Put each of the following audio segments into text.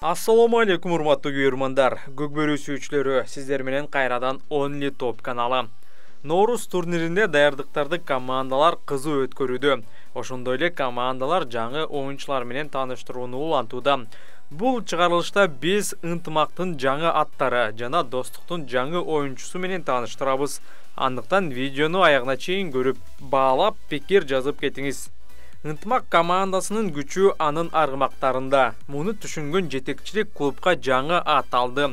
Assalamu alaikum урматтуу көрөрмандар. Көкбөрү сүйүүчүлөрү, сиздер менен кайрадан Only Top каналы. Ноорус турниринде даярдыктарды командалар кызуу өткөрүүдө. Ошондой эле командалар жаңы оюнчулар менен тааныштырууну улантууда. Бул чыгарылышта биз ынтымактын жаңы аттары жана достуктун жаңы оюнчусу менен тааныштырабыз. Андыктан видеону аягына чейин көрүп, баалап, пикир жазып кетиңиз. Ынтымак командасынын күчү анын аргымактарында. Муну түшүнгөн жетекчилик клубка жаңы ат алды.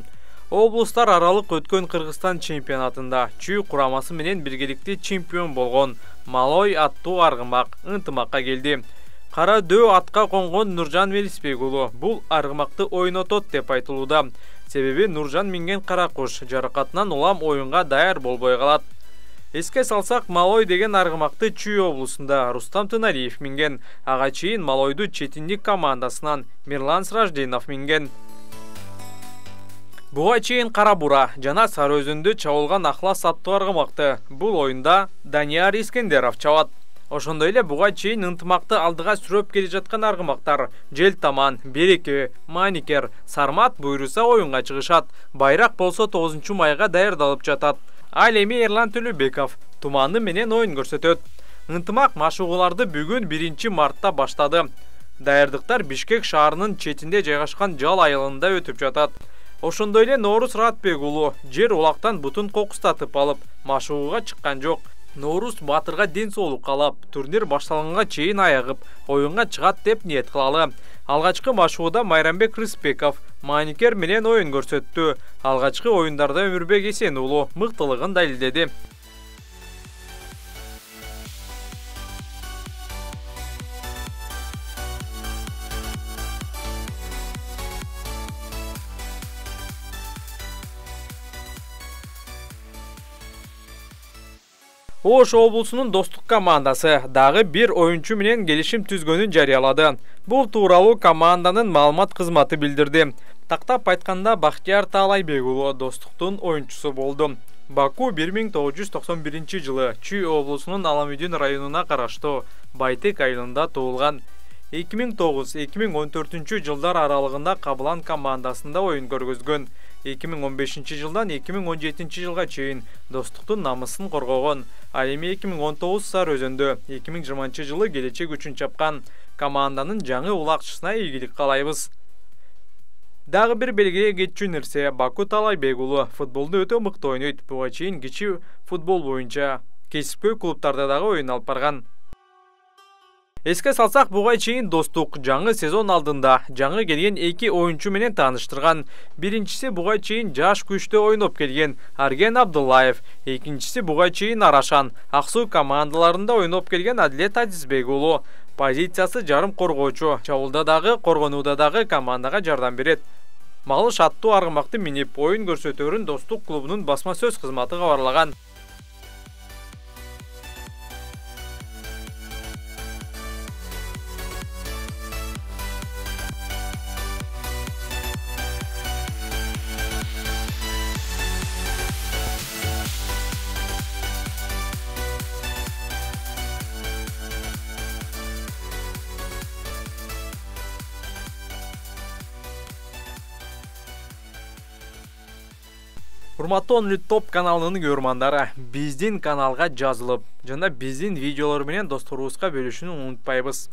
Облустар аралык өткөн Кыргызстан чемпионатында Чүй курамасы менен биргеликте чемпион болгон Малой аттуу аргымак ынтымакка келди. Кара дөө атка конгон Нуржан Велисбек уулу бул аргымакты ойнотот деп айтылууда. Себеби Нуржан минген кара куш жаракатынан улам оюнга даяр болбой калат. Эске салсак, Малой деген аргымакты Чүй облусунда Рустам Тынариев минген, ага чейин Малойду Четиндик командасынан Мирлан Сражденов минген. Буга чейин Кара Бура жана Сары Өзөндө чабылган Ахлас аттуу аргымакты бул оюнда Данияр Искендеров чабат. Ошондой эле буга чейин ынтымакты алдыга сүрөп келе жаткан аргымактар Желтаман, Береке, Маникер, Сармат буйруса оюнга чыгышат. Байрак болсо 9 майга даярдалып жатат. Ал эми Эрлан Төлөбеков туманы менен оюн көрсөтөт. Ынтымак машыгууларды бүгүн 1 мартта баштады. Даярдыктар Бишкек шаарынын четинде жайгашкан жал айылында өтүп жатат. Ошондой эле Ноорус Ратбек уулу жер улактан бутун кокустатып алып, машыгууга чыккан жок. Ноорус Батырга ден соолук каалап, турнир башталганга чейин аягып, оюнга чыгат деп ниет кылалы. Алгачкы машыгууда Майрамбек Рыспеков Маникер менен оюн көрсөттү. Алгачкы оюндарда Өмүрбек Эсен уулу мыктылыгын далилдеди. Ош облусунун достук командасы дагы бир оюнчу менен келишим түзгөнүн жарыялады. Бул тууралуу команданын маалымат кызматы билдирди. Тактап айтканда Бактияр Таалайбек уулу достуктун оюнчусу болду. Баку 1991 жылы Чүй облусунун Аламүйдүн районуна караштуу Байтек айылында туулган. 2009-2014 жылдар аралыгында Кабылан командасында оюн көргөзгөн. 2015 жылдан 2017 жылга чейин достуктун намысын коргогон. Ал эми 2019 Сары Өзөндө 2020 жылы келечек үчүн чапкан. Команданын жаңы улакчысына ийгилик каалайбыз. Дагы бир белгиле кетчү нерсе, Баку Таалайбек уулу футболду өтө мыкты ойнойт. Буга чейин кичи футбол боюнча кесипкөй клубтарда дагы оюн алып барган. Эске салсак, буга чейин достук жаңы сезон алдында жаңы келген 2 оюнчу менен тааныштырган. Биринчиси буга чейин жаш күчтө ойноп келген Арген Абдуллаев, экинчиси буга чейин Арашан, Ак Суу командаларында ойноп келген Адилет Адизбек уулу. Позициясы жарым коргоочу, чабуулда дагы, коргонууда дагы командага жардам берет. Малыш аттуу аргымакты минип оюн көрсөтөрүн достук клубунун басма сөз кызматы кабарлаган. Урматтуу Only Top каналынын көрөрмандары, биздин каналга жазылып, жана биздин видеолор менен досторубузга бөлүшүүнү унутпайбыз.